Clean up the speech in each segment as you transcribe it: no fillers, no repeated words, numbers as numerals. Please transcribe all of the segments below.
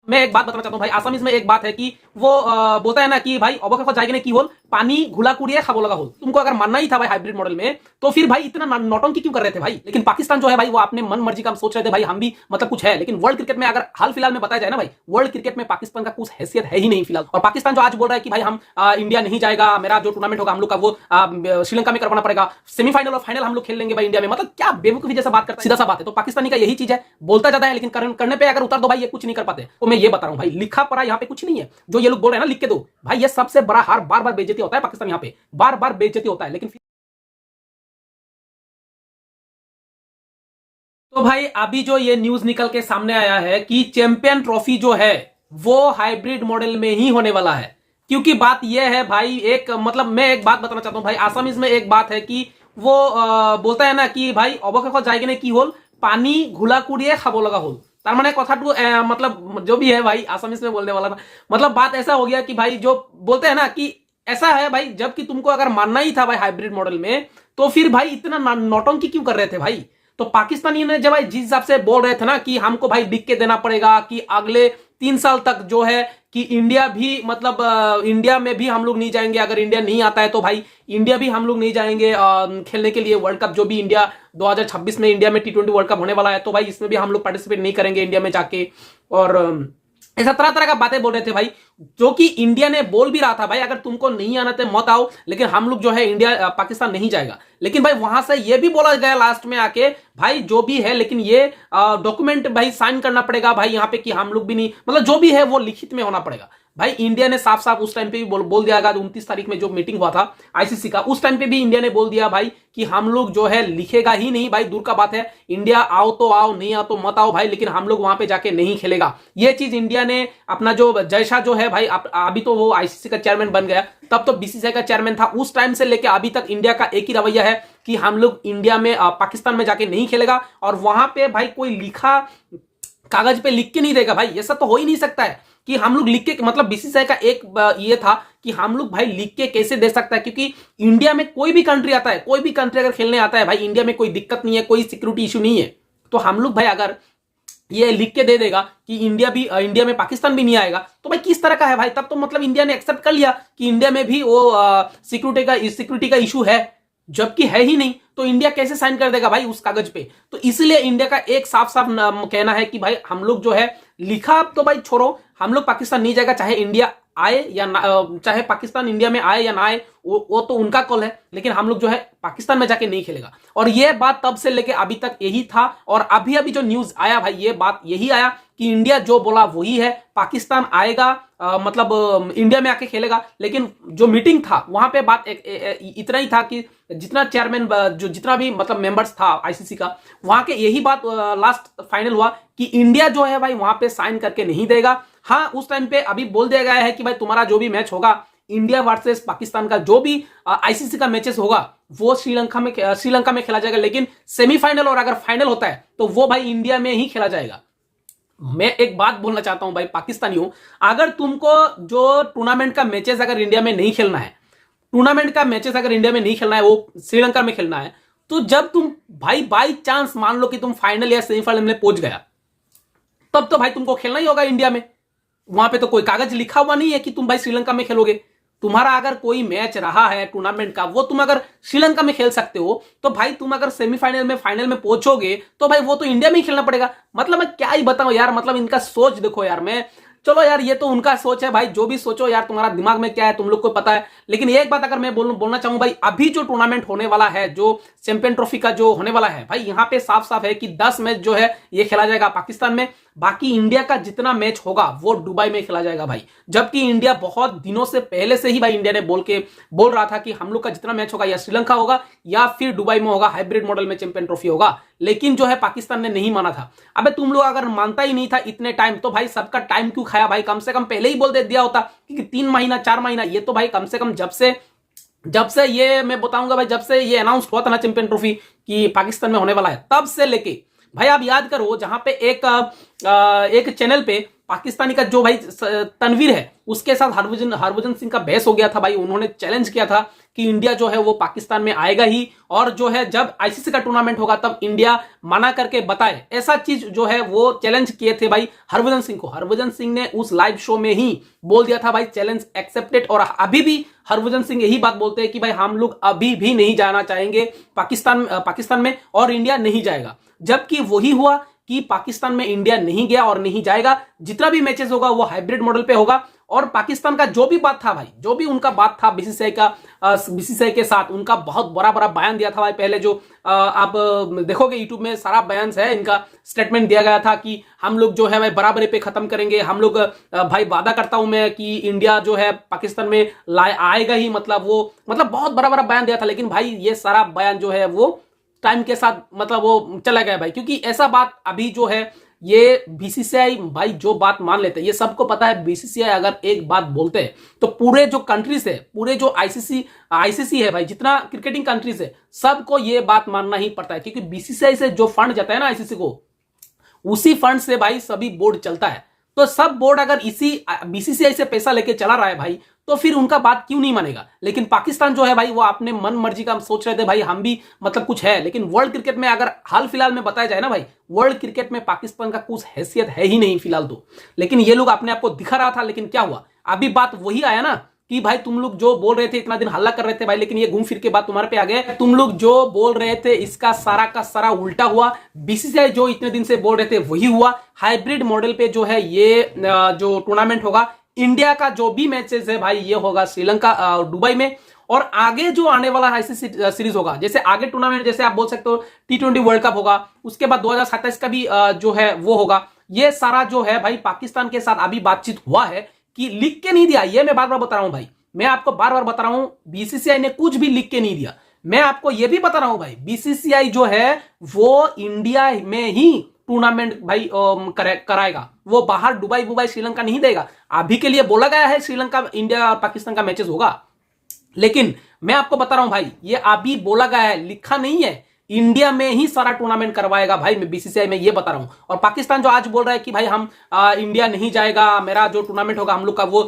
मैं एक बात बताना चाहता हूँ भाई, आसामीज में एक बात है कि वो बोलता है ना कि भाई অবশেষত जाएगी ने की होल पानी घुला कुड़िए खाबो लगा होल। तुमको अगर मानना ही था भाई हाइब्रिड मॉडल में, तो फिर भाई इतना नौटंकी क्यों कर रहे थे भाई। लेकिन पाकिस्तान जो है भाई वो अपने मन मर्जी का सोच रहे थे भाई, हम भी मतलब कुछ है। लेकिन वर्ल्ड क्रिकेट में अगर हाल फिलहाल में बताया जाए ना भाई, वर्ल्ड क्रिकेट में पाकिस्तान का कुछ हैसियत है ही नहीं फिलहाल। और पाकिस्तान जो आज बोल रहा है कि भाई हम इंडिया नहीं जाएगा, मेरा जो टूर्नामेंट होगा हम लोग का वो श्रीलंका में करवाना पड़ेगा, सेमीफाइनल और फाइनल हम लोग खेल लेंगे भाई इंडिया में। मतलब क्या बेवकूफी जैसा बात करता है, सीधा सा बात है। तो पाकिस्तानी का यही चीज है, बोलता जाता है लेकिन करने पे अगर उतर दो भाई ये कुछ नहीं कर पाते। तो मैं ये बता रहा हूं भाई, लिखा पढ़ा यहाँ पे कुछ नहीं है। जो ये लोग बोल रहे हैं ना लिख के दो, भाई ये सबसे बड़ा हार, बार बार बेइज्जती होता है पाकिस्तान, यहाँ पे बार बार बेइज्जती होता है। लेकिन तो भाई अभी जो ये न्यूज निकल के सामने आया है कि चैंपियन ट्रॉफी जो है वो हाइब्रिड मॉडल में ही होने वाला है। क्योंकि बात यह है भाई, एक मतलब मैं एक बात बताना चाहता हूं भाई, आसामीज में एक बात है कि वो बोलता है ना कि भाई অবশেষত जाएगी ने की होल पानी घुला कुड़िए खाबो लगा होल। तार माने কথাটো मतलब जो भी है भाई आसामीज में बोलने वाला ना, मतलब बात ऐसा हो गया कि भाई जो बोलते हैं ना कि ऐसा है भाई, जबकि तुमको अगर मानना ही था भाई हाइब्रिड मॉडल में, तो फिर भाई इतना नौटंकी क्यों कर रहे थे भाई। तो पाकिस्तानी ने जब भाई जिस हिसाब से बोल रहे थे ना कि हमको भाई लिख के देना पड़ेगा कि अगले 3 साल तक जो है कि इंडिया भी मतलब इंडिया में भी हम लोग नहीं जाएंगे, अगर इंडिया नहीं आता है तो भाई इंडिया भी हम लोग नहीं जाएंगे खेलने के लिए वर्ल्ड कप। जो भी इंडिया 2026 में इंडिया में T20 वर्ल्ड कप होने वाला है, तो भाई इसमें भी हम लोग पार्टिसिपेट नहीं करेंगे इंडिया में जाके। और ऐसा तरह तरह का बातें बोल रहे थे भाई, जो कि इंडिया ने बोल भी रहा था भाई अगर तुमको नहीं आना तो मत आओ, लेकिन हम लोग जो है इंडिया पाकिस्तान नहीं जाएगा। लेकिन भाई वहां से ये भी बोला गया लास्ट में आके भाई जो भी है, लेकिन ये डॉक्यूमेंट भाई साइन करना पड़ेगा भाई यहाँ पे कि हम लोग भी नहीं, मतलब जो भी है वो लिखित में होना पड़ेगा भाई। इंडिया ने साफ साफ उस टाइम पे भी बोल दिया गया, 29 तारीख में जो मीटिंग हुआ था आईसीसी का, उस टाइम पे भी इंडिया ने बोल दिया भाई कि हम लोग जो है लिखेगा ही नहीं भाई। दूर का बात है इंडिया आओ तो आओ, नहीं आओ तो मत आओ भाई, लेकिन हम लोग वहां पे जाके नहीं खेलेगा। ये चीज इंडिया ने अपना जो जैसा जो है भाई, अभी तो वो आईसीसी का चेयरमैन बन गया, तब तो बीसीसीआई का चेयरमैन था। उस टाइम से लेके अभी तक इंडिया का एक ही रवैया है कि हम लोग इंडिया में पाकिस्तान में जाके नहीं खेलेगा। और वहां पे भाई कोई लिखा कागज पे लिख के नहीं देगा भाई, ऐसा तो हो ही नहीं सकता है कि हम लोग लिख के, मतलब बीसीसीआई का एक ये था कि हम लोग भाई लिख के कैसे दे सकता है, क्योंकि इंडिया में कोई भी कंट्री आता है, कोई भी कंट्री अगर खेलने आता है भाई, इंडिया में कोई दिक्कत नहीं है, कोई सिक्योरिटी इशू नहीं है, तो हम लोग भाई अगर ये लिख के दे देगा कि इंडिया में पाकिस्तान भी नहीं आएगा, तो भाई किस तरह का है भाई। तब तो मतलब इंडिया ने एक्सेप्ट कर लिया कि इंडिया में भी वो सिक्योरिटी का इशू है, जबकि है ही नहीं, तो इंडिया कैसे साइन कर देगा भाई उस कागज पे। तो इसलिए इंडिया का एक साफ साफ कहना है कि भाई हम लोग जो है लिखा तो भाई छोड़ो, हम लोग पाकिस्तान नहीं जाएगा, चाहे इंडिया आए या ना, चाहे पाकिस्तान इंडिया में आए या ना आए, वो तो उनका कॉल है, लेकिन हम लोग जो है पाकिस्तान में जाके नहीं खेलेगा। और ये बात तब से लेके अभी तक यही था, और अभी अभी जो न्यूज आया भाई ये बात यही आया कि इंडिया जो बोला वही है, पाकिस्तान आएगा मतलब इंडिया में आके खेलेगा। लेकिन जो मीटिंग था वहां पे बात इतना ही था कि जितना चेयरमैन जो जितना भी मतलब मेंबर्स था आईसीसी का, वहां के यही बात लास्ट फाइनल हुआ कि इंडिया जो है भाई वहां पे साइन करके नहीं देगा। हाँ उस टाइम पे अभी बोल दिया गया है कि भाई तुम्हारा जो भी मैच होगा इंडिया वर्सेस पाकिस्तान का, जो भी आईसीसी का मैचेस होगा वो श्रीलंका में खेला जाएगा। लेकिन सेमीफाइनल और अगर फाइनल होता है तो वो भाई इंडिया में ही खेला जाएगा। मैं एक बात बोलना चाहता हूं भाई पाकिस्तानियों, अगर तुमको जो टूर्नामेंट का मैचेस अगर इंडिया में नहीं खेलना है, टूर्नामेंट का मैचेस अगर इंडिया में नहीं खेलना है, वो श्रीलंका में खेलना है, तो जब तुम भाई बाई चांस मान लो कि तुम फाइनल या सेमीफाइनल में पहुंच गया, तब तो भाई तुमको खेलना ही होगा इंडिया में। वहां पे तो कोई कागज लिखा हुआ नहीं है कि तुम भाई श्रीलंका में खेलोगे। तुम्हारा अगर कोई मैच रहा है टूर्नामेंट का, वो तुम अगर श्रीलंका में खेल सकते हो, तो भाई तुम अगर सेमीफाइनल में फाइनल में पहुंचोगे तो भाई वो तो इंडिया में ही खेलना पड़ेगा। मतलब मैं क्या ही बताऊं यार, मतलब इनका सोच देखो यार। मैं चलो यार ये तो उनका सोच है भाई, जो भी सोचो यार, तुम्हारा दिमाग में क्या है तुम लोग को पता है। लेकिन एक बात अगर मैं बोलना चाहूं भाई, अभी जो टूर्नामेंट होने वाला है, जो चैंपियन ट्रॉफी का जो होने वाला है भाई, यहाँ पे साफ साफ है कि 10 मैच जो है ये खेला जाएगा पाकिस्तान में, बाकी इंडिया का जितना मैच होगा वो दुबई में खेला जाएगा भाई। जबकि इंडिया बहुत दिनों से पहले से ही भाई इंडिया ने बोल रहा था कि हम लोग का जितना मैच होगा या श्रीलंका होगा या फिर दुबई में होगा, हाइब्रिड मॉडल में चैंपियन ट्रॉफी होगा। लेकिन जो है पाकिस्तान ने नहीं माना था। अबे तुम लोग अगर मानता ही नहीं था इतने टाइम, तो भाई सबका टाइम क्यों खाया भाई, कम से कम पहले ही बोल दे दिया होता कि 3 महीना 4 महीना, ये तो भाई कम से कम जब से ये मैं बताऊंगा भाई, जब से ये अनाउंस हुआ था ना चैंपियन ट्रॉफी कि पाकिस्तान में होने वाला है, तब से लेके भाई आप याद करो, जहां पे एक एक चैनल पे पाकिस्तानी का जो भाई तनवीर है उसके साथ हरभजन सिंह का बहस हो गया था भाई। उन्होंने चैलेंज किया था कि इंडिया जो है वो पाकिस्तान में आएगा ही, और जो है जब आईसीसी का टूर्नामेंट होगा तब इंडिया मना करके बताए, ऐसा चीज जो है वो चैलेंज किए थे भाई हरभजन सिंह को। हरभजन सिंह ने उस लाइव शो में ही बोल दिया था भाई चैलेंज एक्सेप्टेड, और अभी भी हरभजन सिंह यही बात बोलते हैं कि भाई हम लोग अभी भी नहीं जाना चाहेंगे पाकिस्तान में, और इंडिया नहीं जाएगा। जबकि वही हुआ कि पाकिस्तान में इंडिया नहीं गया और नहीं जाएगा। जितना भी मैचेस होगा वो हाइब्रिड मॉडल पे होगा, और पाकिस्तान का जो भी बात था भाई, जो भी उनका बात था बीसीसीआई के साथ, उनका बहुत बड़ा बयान दिया था भाई। पहले जो आप देखोगे यूट्यूब में सारा बयान है इनका, स्टेटमेंट दिया गया था कि हम लोग जो है भाई बराबरी पे खत्म करेंगे, हम लोग भाई वादा करता हूं मैं कि इंडिया जो है पाकिस्तान में आएगा ही, मतलब बहुत बड़ा बयान दिया था। लेकिन भाई ये सारा बयान जो है वो टाइम के साथ मतलब वो चला गया भाई, क्योंकि ऐसा बात अभी जो है ये बीसीसीआई भाई जो बात मान लेते हैं, ये सबको पता है बीसीसीआई अगर एक बात बोलते हैं तो पूरे जो कंट्रीज है, पूरे जो आईसीसी है भाई, जितना क्रिकेटिंग कंट्रीज है, सबको ये बात मानना ही पड़ता है। क्योंकि बीसीसीआई से जो फंड जाता है ना आईसीसी को, उसी फंड से भाई सभी बोर्ड चलता है। तो सब बोर्ड अगर इसी बीसीसीआई से पैसा लेके चला रहा है भाई, तो फिर उनका बात क्यों नहीं मानेगा। लेकिन पाकिस्तान जो है भाई वो अपने मन मर्जी का सोच रहे थे भाई, हम भी मतलब कुछ है। लेकिन वर्ल्ड क्रिकेट में अगर हाल फिलहाल में बताया जाए ना भाई, वर्ल्ड क्रिकेट में पाकिस्तान का कुछ हैसियत है ही नहीं फिलहाल तो। लेकिन ये लोग अपने आप को दिखा रहा था, लेकिन क्या हुआ, अभी बात वही आया ना कि भाई तुम लोग जो बोल रहे थे, इतना दिन हल्ला कर रहे थे भाई, लेकिन ये घूम फिर के बात तुम्हारे पे आ गया। तुम लोग जो बोल रहे थे इसका सारा का सारा उल्टा हुआ। बीसीसीआई जो इतने दिन से बोल रहे थे वही हुआ। हाइब्रिड मॉडल पे जो है ये जो टूर्नामेंट होगा, इंडिया का जो भी मैचेस है भाई ये होगा श्रीलंका दुबई में, और आगे जो आने वाला आईसीसी सीरीज होगा, जैसे आगे टूर्नामेंट जैसे आप बोल सकते हो T20 वर्ल्ड कप होगा, उसके बाद 2027 का भी जो है वो होगा। ये सारा जो है भाई पाकिस्तान के साथ अभी बातचीत हुआ है कि लिख के नहीं दिया, ये मैं बार बार बता रहा हूं भाई, मैं आपको बार बार बता रहा हूं, बीसीसीआई ने कुछ भी लिख के नहीं दिया। मैं आपको यह भी बता रहा हूं भाई, बीसीसीआई जो है वो इंडिया में ही टूर्नामेंट भाई कराएगा, वो बाहर दुबई श्रीलंका नहीं देगा। अभी के लिए बोला गया है श्रीलंका इंडिया और पाकिस्तान का मैचेस होगा, लेकिन मैं आपको बता रहा हूं भाई ये अभी बोला गया है, लिखा नहीं है। इंडिया में ही सारा टूर्नामेंट करवाएगा भाई, मैं बीसीसीआई में ये बता रहा हूं। और पाकिस्तान जो आज बोल रहा है कि भाई हम इंडिया नहीं जाएगा, मेरा जो टूर्नामेंट होगा हम लोग का वो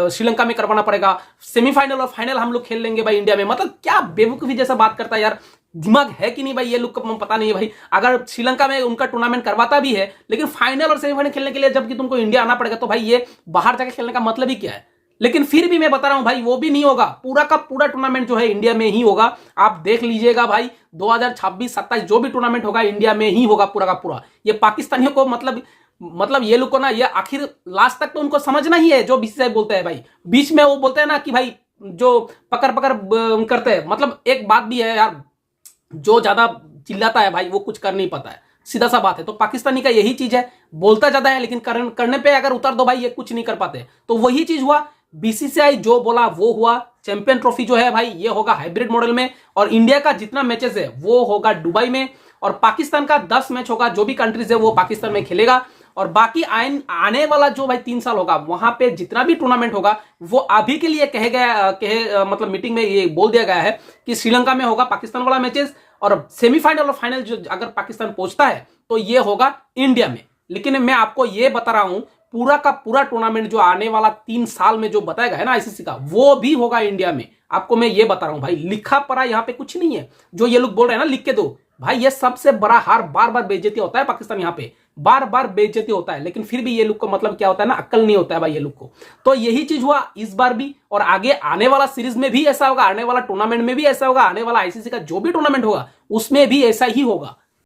श्रीलंका में करवाना पड़ेगा, सेमीफाइनल और फाइनल हम लोग खेल लेंगे भाई इंडिया में। मतलब क्या बेवकूफी जैसा बात करता है यार, दिमाग है कि नहीं भाई ये लोग को पता नहीं है भाई। अगर श्रीलंका में उनका टूर्नामेंट करवाता भी है, लेकिन फाइनल और सेमीफाइनल खेलने के लिए जबकि तुमको इंडिया आना पड़ेगा, तो भाई ये बाहर जाके खेलने का मतलब ही क्या है। लेकिन फिर भी मैं बता रहा हूं भाई वो भी नहीं होगा, पूरा का पूरा टूर्नामेंट जो है इंडिया में ही होगा। आप देख लीजिएगा भाई 2026-27 जो भी टूर्नामेंट होगा इंडिया में ही होगा पूरा का पूरा। ये पाकिस्तानियों को मतलब ये लोग को ना, ये आखिर लास्ट तक तो उनको समझना ही है जो बीसीसीआई बोलते हैं भाई। बीच में वो बोलते हैं ना कि भाई जो पकड़ करते हैं, मतलब एक बात भी है यार, जो ज्यादा चिल्लाता है भाई वो कुछ कर नहीं पाता है, सीधा सा बात है। तो पाकिस्तानी का यही चीज है, बोलता ज्यादा है लेकिन करने पे अगर उतर दो भाई ये कुछ नहीं कर पाते। तो वही चीज हुआ, बीसीसीआई जो बोला वो हुआ। चैंपियन ट्रॉफी जो है भाई ये होगा हाइब्रिड मॉडल में, और इंडिया का जितना मैचेस है वो होगा दुबई में, और पाकिस्तान का 10 मैच होगा, जो भी कंट्रीज है वो पाकिस्तान में खेलेगा। और बाकी आने वाला जो भाई 3 साल होगा वहां पे जितना भी टूर्नामेंट होगा वो अभी के लिए मतलब मीटिंग में ये बोल दिया गया है कि श्रीलंका में होगा पाकिस्तान वाला मैचेस, और सेमीफाइनल और फाइनल जो अगर पाकिस्तान पहुंचता है तो ये होगा इंडिया में। लेकिन मैं आपको ये बता रहा हूं पूरा का पूरा टूर्नामेंट जो आने वाला 3 साल में जो बताया गया है ना आईसीसी का, वो भी होगा इंडिया में। आपको मैं ये बता रहा हूं भाई, लिखा पढ़ा यहाँ पे कुछ नहीं है। जो ये लोग बोल रहे हैं ना लिख के दो, भाई ये सबसे बड़ा हार, बार बार बेइज्जती होता है पाकिस्तान, यहाँ पे बार बार बेइज्जती होता है। लेकिन फिर भी ये लोग को मतलब क्या होता है ना, अक्ल नहीं होता है भाई ये लोग को। तो यही चीज हुआ इस बार भी, और आगे आने वाला सीरीज में भी ऐसा होगा, आने वाला टूर्नामेंट में भी ऐसा होगा, आने वाला आईसीसी का जो भी टूर्नामेंट होगा उसमें भी ऐसा ही होगा।